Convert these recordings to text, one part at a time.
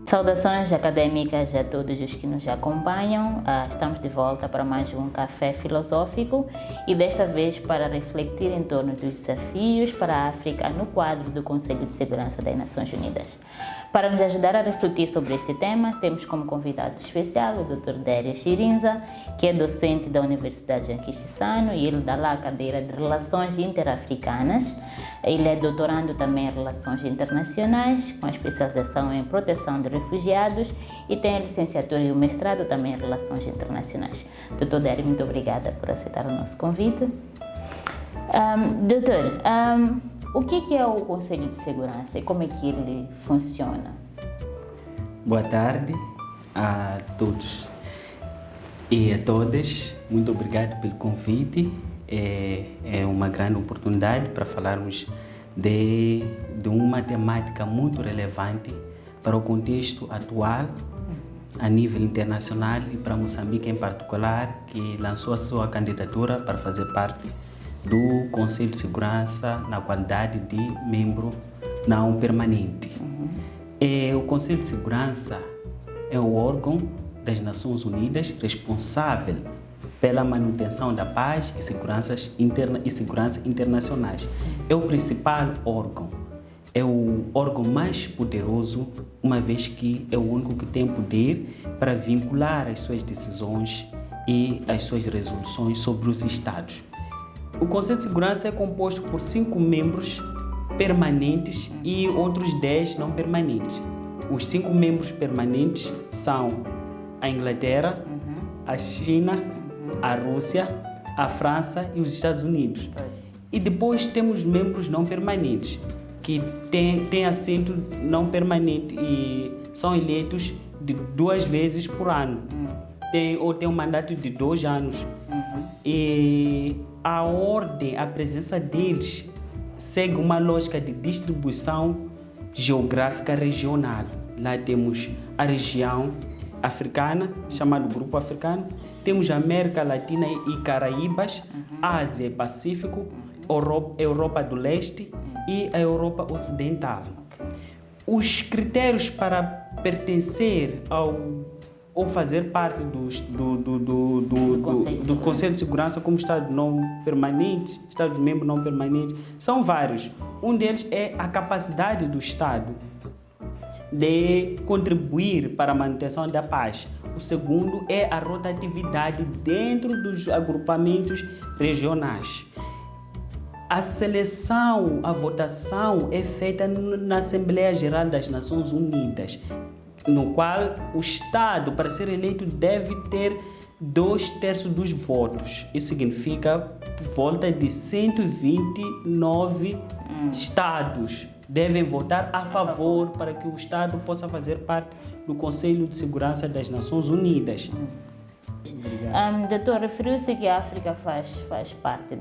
Saudações acadêmicas a todos os que nos acompanham. Estamos de volta para mais um café filosófico e desta vez para refletir em torno dos desafios para a África no quadro do Conselho de Segurança das Nações Unidas. Para nos ajudar a refletir sobre este tema, temos como convidado especial o Dr. Dério Chirinza, que é docente da Universidade Jean Quistisano e ele dá lá a cadeira de Relações Interafricanas. Ele é doutorando também em Relações Internacionais, com especialização em Proteção de Refugiados e tem a licenciatura e o mestrado também em Relações Internacionais. Dr. Dério, muito obrigada por aceitar o nosso convite. Doutor, o que é o Conselho de Segurança e como é que ele funciona? Boa tarde a todos e a todas. Muito obrigado pelo convite. É uma grande oportunidade para falarmos de uma temática muito relevante para o contexto atual, a nível internacional e para Moçambique em particular, que lançou a sua candidatura para fazer parte do Conselho de Segurança na qualidade de membro não permanente. O Conselho de Segurança é o órgão das Nações Unidas responsável pela manutenção da paz e segurança internacionais. É o principal órgão, é o órgão mais poderoso, uma vez que é o único que tem poder para vincular as suas decisões e as suas resoluções sobre os Estados. O Conselho de Segurança é composto por 5 membros permanentes e outros 10 não permanentes. Os 5 membros permanentes são a Inglaterra, a China, a Rússia, a França e os Estados Unidos. E depois temos membros não permanentes, que têm assento não permanente e são eleitos de 2 vezes por ano. Tem um mandato de 2 anos. E a presença deles segue uma lógica de distribuição geográfica regional. Lá temos a região africana, chamado Grupo Africano, temos a América Latina e Caraíbas, Ásia e Pacífico, Europa do Leste e a Europa Ocidental. Os critérios para pertencer ou fazer parte do Conselho de Segurança como Estado não permanente, Estados-membros não permanentes, são vários. Um deles é a capacidade do Estado de contribuir para a manutenção da paz. O segundo é a rotatividade dentro dos agrupamentos regionais. A seleção, a votação é feita na Assembleia Geral das Nações Unidas, no qual o Estado, para ser eleito, deve ter 2/3 dos votos. Isso significa por volta de 129 Estados devem votar a favor para que o Estado possa fazer parte do Conselho de Segurança das Nações Unidas. Doutor, referiu-se que a África faz parte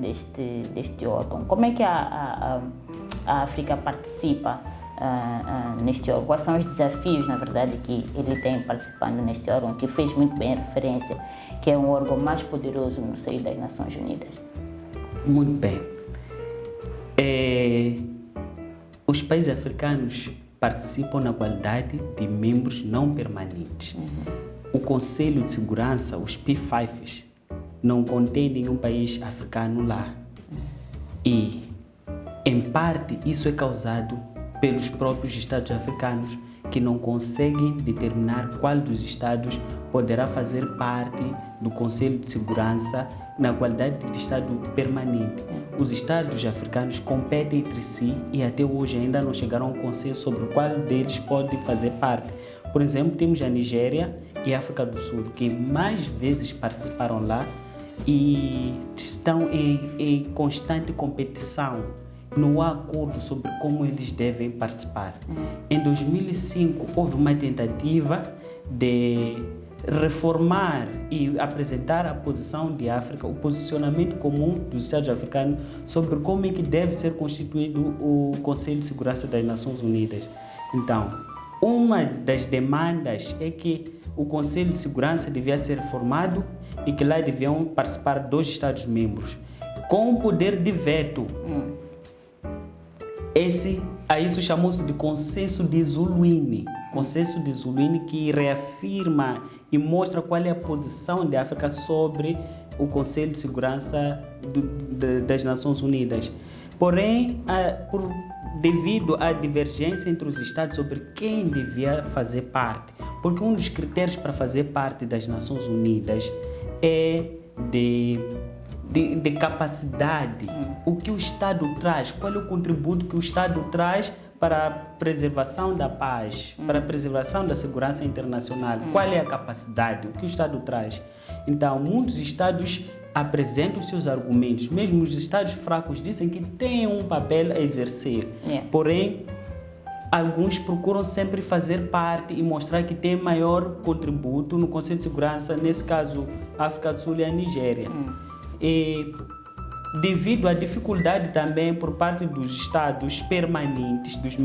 deste órgão. Como é que a África participa neste órgão? Quais são os desafios, na verdade, que ele tem participando neste órgão, que fez muito bem a referência, que é um órgão mais poderoso no seio das Nações Unidas? Muito bem. Os países africanos participam na qualidade de membros não permanentes. O Conselho de Segurança, os P5s, não contém nenhum país africano lá. E, em parte, isso é causado pelos próprios Estados africanos, que não conseguem determinar qual dos Estados poderá fazer parte do Conselho de Segurança na qualidade de Estado permanente. Os Estados africanos competem entre si e até hoje ainda não chegaram a um consenso sobre qual deles pode fazer parte. Por exemplo, temos a Nigéria e a África do Sul, que mais vezes participaram lá e estão em constante competição. Não há acordo sobre como eles devem participar. Em 2005, houve uma tentativa de reformar e apresentar a posição de África, o posicionamento comum dos Estados africanos sobre como é que deve ser constituído o Conselho de Segurança das Nações Unidas. Então, uma das demandas é que o Conselho de Segurança devia ser reformado e que lá deviam participar 2 Estados-membros com o poder de veto. A isso chamou-se de consenso de Zuluíne, Consenso de Zuluíne, que reafirma e mostra qual é a posição da África sobre o Conselho de Segurança das Nações Unidas. Porém, devido à divergência entre os Estados sobre quem devia fazer parte, porque um dos critérios para fazer parte das Nações Unidas é de capacidade, o que o Estado traz, qual é o contributo que o Estado traz para a preservação da paz, para a preservação da segurança internacional, qual é a capacidade, o que o Estado traz. Então, muitos Estados apresentam os seus argumentos, mesmo os Estados fracos dizem que têm um papel a exercer, porém, alguns procuram sempre fazer parte e mostrar que tem maior contributo no Conselho de Segurança, nesse caso, a África do Sul e a Nigéria. E devido à dificuldade também por parte dos Estados permanentes, dos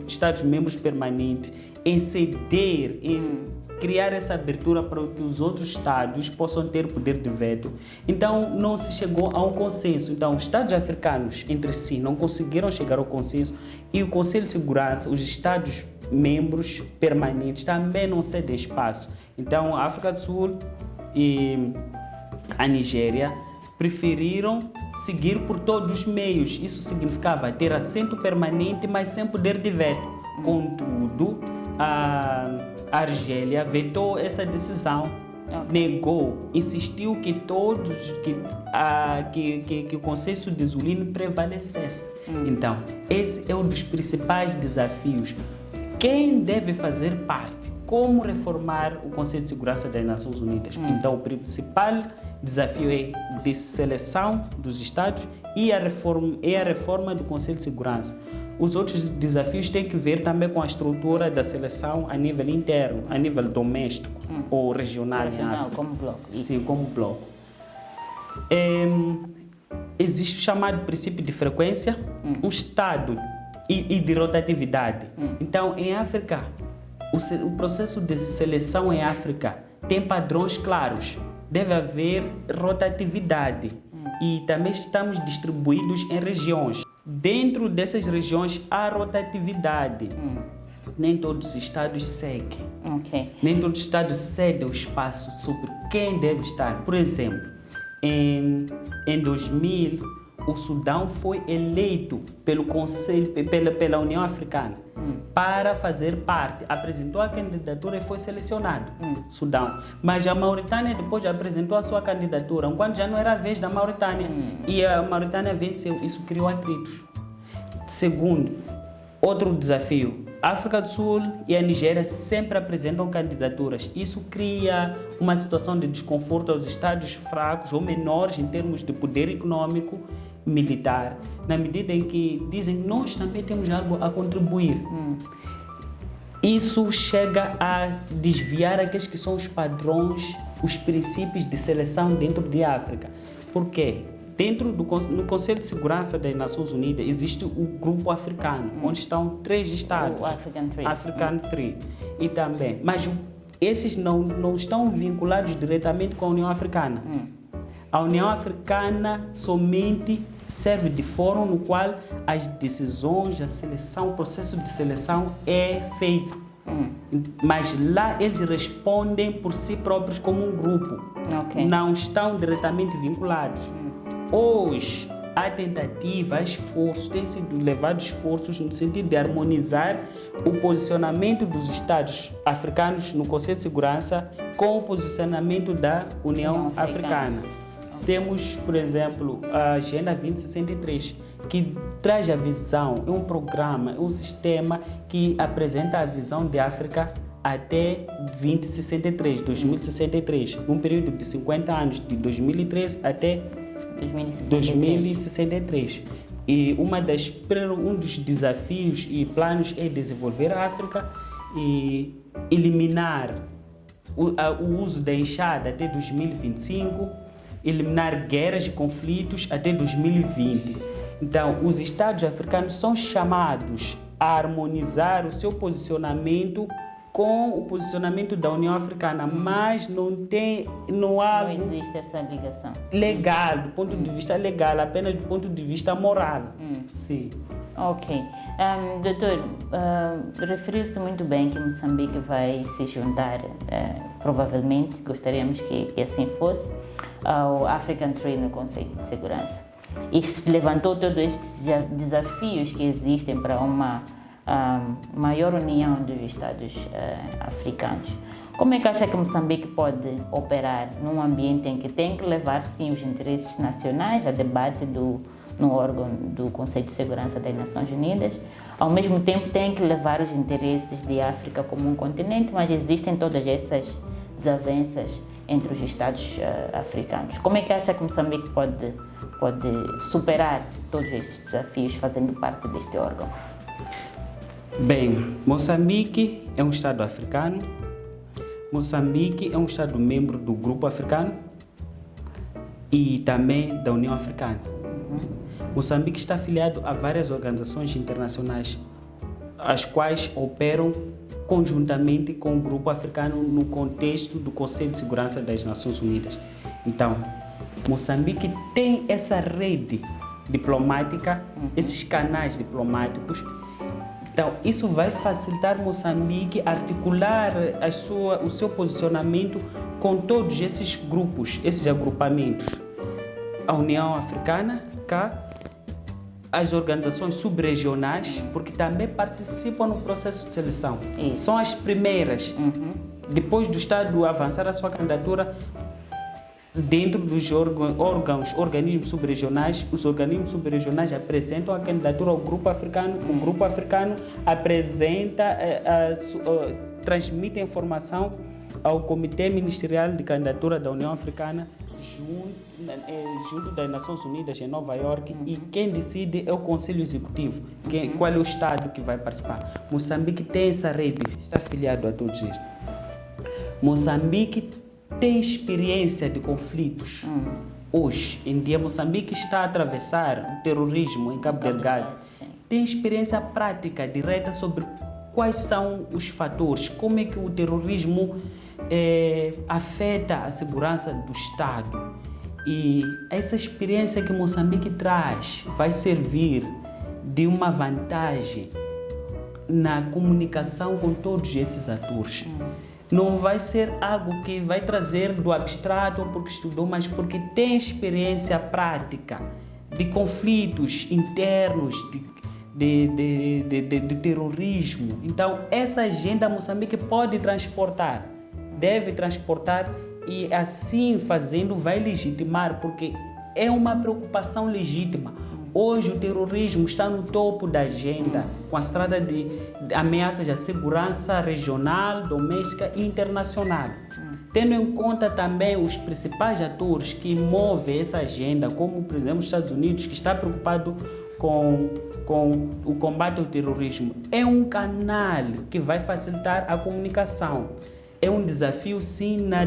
Estados-membros permanentes, em ceder, em criar essa abertura para que os outros Estados possam ter poder de veto. Então, não se chegou a um consenso. Então, os Estados africanos entre si não conseguiram chegar ao consenso e o Conselho de Segurança, os Estados-membros permanentes também não cedem espaço. Então, a África do Sul e a Nigéria preferiram seguir por todos os meios. Isso significava ter assento permanente, mas sem poder de veto. Contudo, a Argélia vetou essa decisão, negou, insistiu que o Consenso de Zuluíne prevalecesse. Então, esse é um dos principais desafios. Quem deve fazer parte? Como reformar o Conselho de Segurança das Nações Unidas? Então, o principal desafio é de seleção dos Estados e a reforma do Conselho de Segurança. Os outros desafios têm que ver também com a estrutura da seleção a nível interno, a nível doméstico ou regional em África. Como bloco. Sim, como bloco. Existe o chamado princípio de frequência, um Estado e de rotatividade. Então, em África, o processo de seleção em África tem padrões claros. Deve haver rotatividade e também estamos distribuídos em regiões. Dentro dessas regiões há rotatividade. Nem todos os estados seguem. Nem todos os estados cedem o espaço sobre quem deve estar. Por exemplo, em 2000, o Sudão foi eleito pelo Conselho, pela União Africana para fazer parte. Apresentou a candidatura e foi selecionado, Sudão. Mas a Mauritânia depois apresentou a sua candidatura, enquanto já não era a vez da Mauritânia. E a Mauritânia venceu. Isso criou atritos. Segundo, outro desafio. A África do Sul e a Nigéria sempre apresentam candidaturas. Isso cria uma situação de desconforto aos estados fracos ou menores em termos de poder econômico, militar, na medida em que dizem nós também temos algo a contribuir. Isso chega a desviar aqueles que são os padrões, os princípios de seleção dentro de África. Por quê? No Conselho de Segurança das Nações Unidas existe o grupo africano, onde estão 3 estados. O African 3. E também, mas esses não estão vinculados diretamente com a União Africana. A União Africana somente serve de fórum no qual as decisões, a seleção, o processo de seleção é feito. Mas lá eles respondem por si próprios como um grupo. Não estão diretamente vinculados. Hoje, há tentativa, há esforços, têm sido levados esforços no sentido de harmonizar o posicionamento dos Estados africanos no Conselho de Segurança com o posicionamento da União Africana. Temos, por exemplo, a Agenda 2063, que traz a visão, é um programa, é um sistema que apresenta a visão de África até 2063, um período de 50 anos, de 2013 até 2063. E um dos desafios e planos é desenvolver a África e eliminar o uso da enxada até 2025, eliminar guerras e conflitos até 2020. Então, os Estados africanos são chamados a harmonizar o seu posicionamento com o posicionamento da União Africana, mas não existe essa ligação legal, do ponto de vista legal, apenas do ponto de vista moral. Ok. Doutor, referiu-se muito bem que Moçambique vai se juntar, provavelmente, gostaríamos que assim fosse, ao African Trade no Conselho de Segurança. E se levantou todos estes desafios que existem para uma maior união dos Estados africanos. Como é que acha que Moçambique pode operar num ambiente em que tem que levar, sim, os interesses nacionais a debate no órgão do Conselho de Segurança das Nações Unidas, ao mesmo tempo tem que levar os interesses de África como um continente, mas existem todas essas desavenças entre os Estados africanos. Como é que acha que Moçambique pode superar todos estes desafios fazendo parte deste órgão? Bem, Moçambique é um Estado africano. Moçambique é um Estado membro do Grupo Africano e também da União Africana. Moçambique está afiliado a várias organizações internacionais, as quais operam conjuntamente com o Grupo Africano no contexto do Conselho de Segurança das Nações Unidas. Então, Moçambique tem essa rede diplomática, esses canais diplomáticos. Então, isso vai facilitar Moçambique articular o seu posicionamento com todos esses grupos, esses agrupamentos. A União Africana, as organizações subregionais, porque também participam no processo de seleção. Isso. São as primeiras. Depois do Estado avançar a sua candidatura, dentro dos organismos subregionais, os organismos subregionais apresentam a candidatura ao Grupo Africano, o Grupo Africano apresenta, transmite a informação ao Comitê Ministerial de Candidatura da União Africana, junto das Nações Unidas em Nova York, e quem decide é o Conselho Executivo, qual é o Estado que vai participar. Moçambique tem essa rede, está afiliado a todos eles. Moçambique tem experiência de conflitos. Hoje em dia, Moçambique está a atravessar o terrorismo em Cabo Delgado. Tem experiência prática, direta, sobre quais são os fatores, como é que o terrorismo afeta a segurança do Estado. E essa experiência que Moçambique traz vai servir de uma vantagem na comunicação com todos esses atores. Não vai ser algo que vai trazer do abstrato porque estudou, mas porque tem experiência prática de conflitos internos, de terrorismo. Então, essa agenda Moçambique pode transportar, deve transportar, e assim fazendo vai legitimar, porque é uma preocupação legítima. Hoje o terrorismo está no topo da agenda, com a estrada de ameaças à segurança regional, doméstica e internacional. Tendo em conta também os principais atores que movem essa agenda, como por exemplo os Estados Unidos, que está preocupado com o combate ao terrorismo, é um canal que vai facilitar a comunicação. É um desafio, sim, na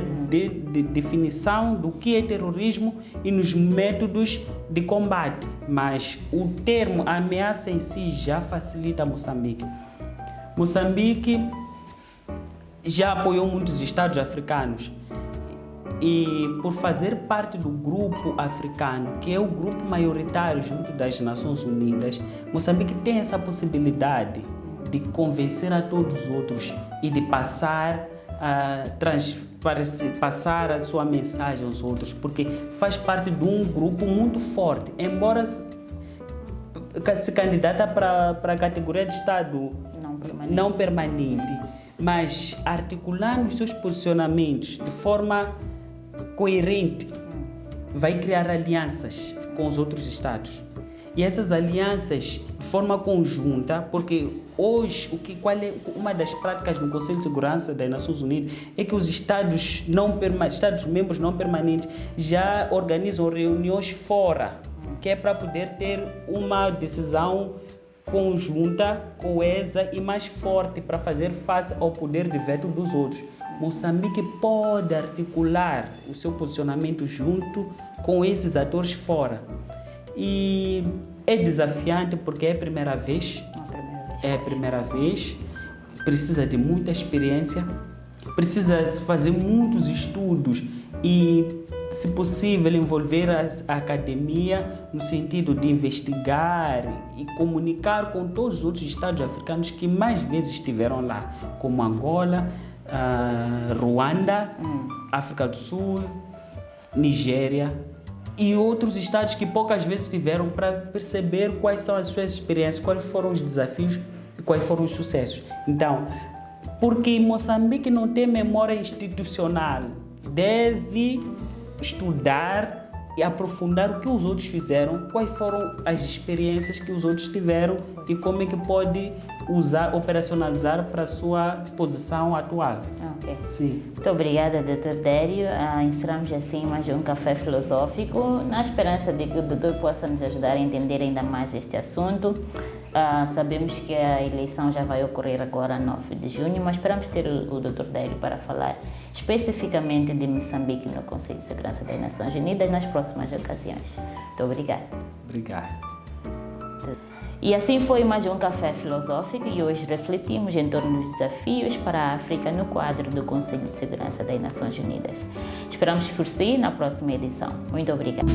definição do que é terrorismo e nos métodos de combate, mas o termo, a ameaça em si, já facilita Moçambique. Moçambique já apoiou muitos estados africanos e, por fazer parte do grupo africano, que é o grupo maioritário junto das Nações Unidas, Moçambique tem essa possibilidade de convencer a todos os outros e de passar a sua mensagem aos outros, porque faz parte de um grupo muito forte, embora se candidata para a categoria de Estado não permanente, mas articulando os seus posicionamentos de forma coerente, vai criar alianças com os outros Estados. E essas alianças de forma conjunta, porque hoje qual é uma das práticas no Conselho de Segurança das Nações Unidas é que os Estados membros não permanentes já organizam reuniões fora, que é para poder ter uma decisão conjunta, coesa e mais forte para fazer face ao poder de veto dos outros. Moçambique pode articular o seu posicionamento junto com esses atores fora. E é desafiante porque é a primeira vez. Precisa de muita experiência, precisa fazer muitos estudos e, se possível, envolver a academia no sentido de investigar e comunicar com todos os outros estados africanos que mais vezes estiveram lá, como Angola, Ruanda, África do Sul, Nigéria e outros estados que poucas vezes tiveram, para perceber quais são as suas experiências, quais foram os desafios e quais foram os sucessos. Então, porque Moçambique não tem memória institucional, deve estudar e aprofundar o que os outros fizeram, quais foram as experiências que os outros tiveram e como é que pode usar, operacionalizar para a sua posição atual. Ok. Sim. Muito obrigada, Dr. Dério. Encerramos assim mais um café filosófico, na esperança de que o doutor possa nos ajudar a entender ainda mais este assunto. Sabemos que a eleição já vai ocorrer agora, 9 de junho, mas esperamos ter o Dr. Dério para falar especificamente de Moçambique no Conselho de Segurança das Nações Unidas nas próximas ocasiões. Muito obrigada. Obrigado. E assim foi mais um Café Filosófico, e hoje refletimos em torno dos desafios para a África no quadro do Conselho de Segurança das Nações Unidas. Esperamos por si na próxima edição. Muito obrigada.